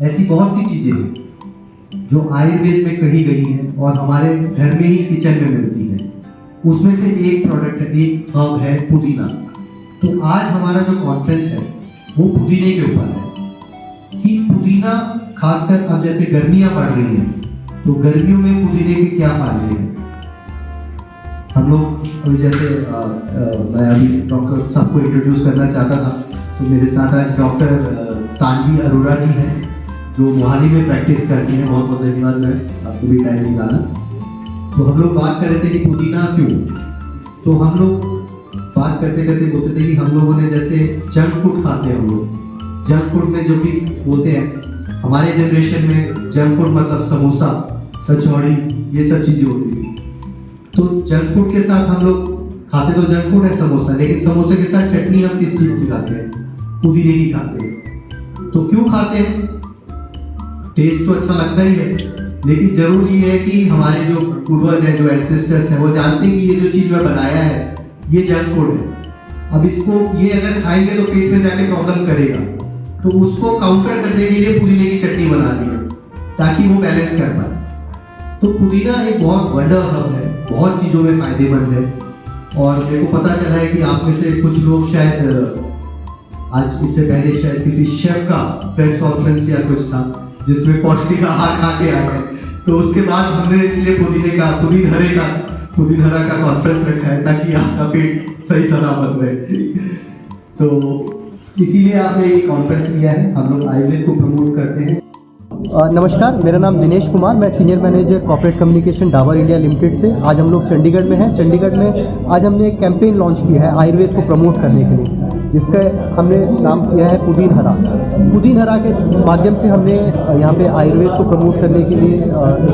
ऐसी बहुत सी चीज़ें हैं जो आयुर्वेद में कही गई हैं और हमारे घर में ही किचन में मिलती हैं। उसमें से एक प्रोडक्ट है, एक हर्ब है पुदीना। तो आज हमारा जो कॉन्फ्रेंस है वो पुदीने के ऊपर है कि पुदीना, खासकर अब जैसे गर्मियाँ बढ़ रही हैं तो गर्मियों में पुदीने के क्या फायदे हैं। हम लोग अभी जैसे मैं अभी डॉक्टर सबको इंट्रोड्यूस करना चाहता था, तो मेरे साथ आज डॉक्टर तानवी अरोड़ा जी हैं जो मोहाली में प्रैक्टिस करती हैं। बहुत बहुत धन्यवाद, मैं आपको भी टाइम निकाला। तो हम लोग बात कर रहे थे कि पुदीना क्यों, तो हम लोग बात करते करते बोलते थे कि हम लोगों ने जैसे जंक फूड खाते हैं, हम लोग जंक फूड में जो भी बोलते हैं, हमारे जनरेशन में जंक फूड मतलब समोसा, कचौड़ी, ये सब चीज़ें होती थी। तो जंक फूड के साथ हम लोग खाते तो जंक फूड है समोसा, लेकिन समोसे के साथ चटनी हम किस चीज़ की खाते हैं? पुदीने की खाते हैं। तो क्यों खाते हैं? टेस्ट तो अच्छा लगता ही है, लेकिन जरूरी है कि हमारे जो पूर्वज हैं, जो एंसेस्टर्स हैं, वो जानते हैं कि ये जो चीज़ मैं बनाया है ये जंक फूड है। अब इसको ये अगर खाएंगे तो पेट में जाके प्रॉब्लम करेगा, तो उसको काउंटर करने के लिए पुदीने की चटनी बना दी है ताकि वो बैलेंस कर पाए। तो पुदीना एक बहुत वंडर हर्ब है, बहुत चीज़ों में फायदेमंद है। और मेरे को पता चला है कि आप में से कुछ लोग शायद आज इससे पहले शायद किसी शेफ का प्रेस कॉन्फ्रेंस या कुछ था जिसमें पौष्टिक आहार खा के आए हैं, तो उसके बाद हमने इसलिए पुदीन हरा का कॉन्फ्रेंस रखा है ताकि आपका पेट सही सलामत रहे। तो इसीलिए आपने ये कॉन्फ्रेंस लिया है। हम लोग आयुर्वेद को प्रमोट करते हैं। नमस्कार, मेरा नाम दिनेश कुमार, मैं senior manager corporate communication Dabur India limited से। आज हम लोग चंडीगढ़ में हैं। चंडीगढ़ में आज हमने एक कैंपेन लॉन्च किया है आयुर्वेद को प्रमोट करने के लिए, जिसका हमने नाम किया है पुदीन हरा। पुदीन हरा के माध्यम से हमने यहाँ पे आयुर्वेद को प्रमोट करने के लिए एक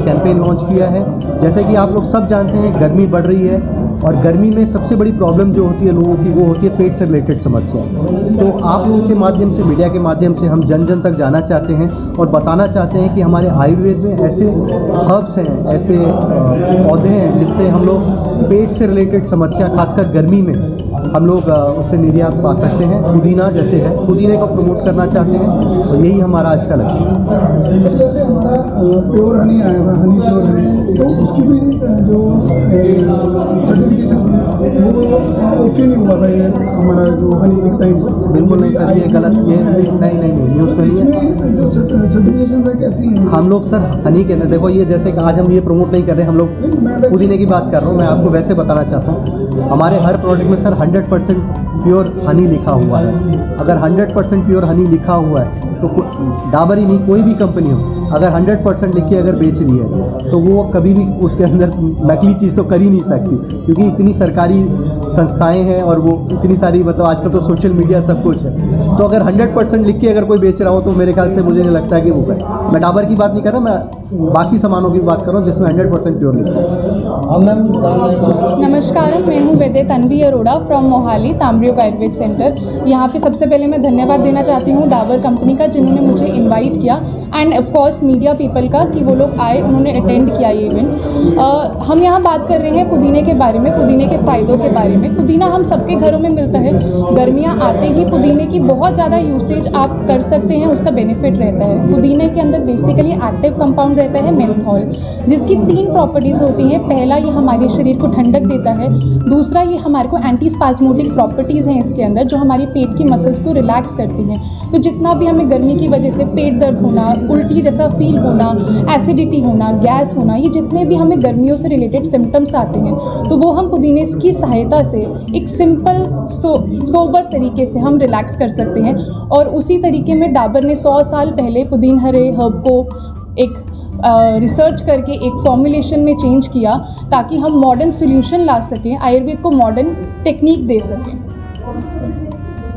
कैंपेन लॉन्च किया है। जैसे कि आप लोग सब जानते हैं, गर्मी बढ़ रही है और गर्मी में सबसे बड़ी प्रॉब्लम जो होती है लोगों की, वो होती है पेट से रिलेटेड समस्या। तो आप लोगों के माध्यम से, मीडिया के माध्यम से हम जन जन तक जाना चाहते हैं और बताना चाहते हैं कि हमारे आयुर्वेद में ऐसे हर्ब्स हैं, ऐसे पौधे हैं जिससे हम लोग पेट से रिलेटेड समस्या, खासकर गर्मी में हम लोग उससे निजात पा सकते हैं। पुदीना जैसे है, पुदीने को प्रमोट करना चाहते हैं और यही हमारा आज का लक्ष्य है। जैसे हमारा प्योर हनी आया था, हनी प्योर हनी, तो उसकी भी जो सर्टिफिकेशन वो ओके नहीं हुआ था, ये हमारा जो हनी एक टाइम। बिल्कुल नहीं सर, ये गलत, ये नहीं न्यूज़ में नहीं है। जो सर्टिफिकेशन है कैसी है? हम लोग सर हनी के अंदर देखो, ये जैसे कि आज हम ये प्रमोट नहीं कर रहे हैं, हम लोग पुदीने की बात कर रहा हूँ। मैं आपको वैसे बताना चाहता हूँ, हमारे हर प्रोडक्ट में सर 100% प्योर हनी लिखा हुआ है। अगर 100% प्योर हनी लिखा हुआ है तो डाबर ही नहीं, कोई भी कंपनी हो, अगर 100% लिख के अगर बेच रही है तो वो कभी भी उसके अंदर नकली चीज़ तो कर ही नहीं सकती, क्योंकि इतनी सरकारी संस्थाएं हैं और वो इतनी सारी, मतलब आजकल तो सोशल मीडिया सब कुछ है। तो अगर 100% लिख के अगर कोई बेच रहा हो तो मेरे ख्याल से मुझे नहीं लगता कि वो करे। मैं डाबर की बात नहीं कर रहा, मैं बाकी सामानों की बात कर रहा हूँ जिसमें 100% प्योर लिखा है। नमस्कार, मैं हूँ वैद्य तानवी अरोड़ा फ्रॉम मोहाली ताम्रयोग आयुर्वेद सेंटर। यहाँ पे सबसे पहले मैं धन्यवाद देना चाहती हूँ डाबर कंपनी का, जिन्होंने मुझे इनवाइट किया, end of course media people का कि वो लोग आए, उन्होंने अटेंड किया ये इवेंट। हम यहाँ बात कर रहे हैं पुदीने के बारे में, पुदीने के फ़ायदों के बारे में। पुदीना हम सबके घरों में मिलता है। गर्मियाँ आते ही पुदीने की बहुत ज़्यादा यूसेज आप कर सकते हैं, उसका बेनिफिट रहता है। पुदीने के अंदर बेसिकली एक्टिव कंपाउंड रहता है मेंथॉल, जिसकी 3 प्रॉपर्टीज़ होती हैं। पहला, ये हमारे शरीर को ठंडक देता है। दूसरा, ये हमारे को एंटी स्पाज्मोटिक प्रॉपर्टीज़ हैं इसके अंदर, जो हमारी पेट की मसल्स को रिलैक्स करती हैं। तो जितना भी हमें गर्मी की वजह से पेट दर्द होना, उल्टी जैसा फील होना, एसिडिटी होना, गैस होना, ये जितने भी हमें गर्मियों से रिलेटेड सिम्टम्स आते हैं, तो वो हम पुदीने की सहायता से एक सिंपल सोबर तरीके से हम रिलैक्स कर सकते हैं। और उसी तरीके में डाबर ने 100 साल पहले पुदीन हरे हर्ब को एक रिसर्च करके एक फॉर्मुलेशन में चेंज किया, ताकि हम मॉडर्न सोल्यूशन ला सकें, आयुर्वेद को मॉडर्न टेक्निक दे सकें।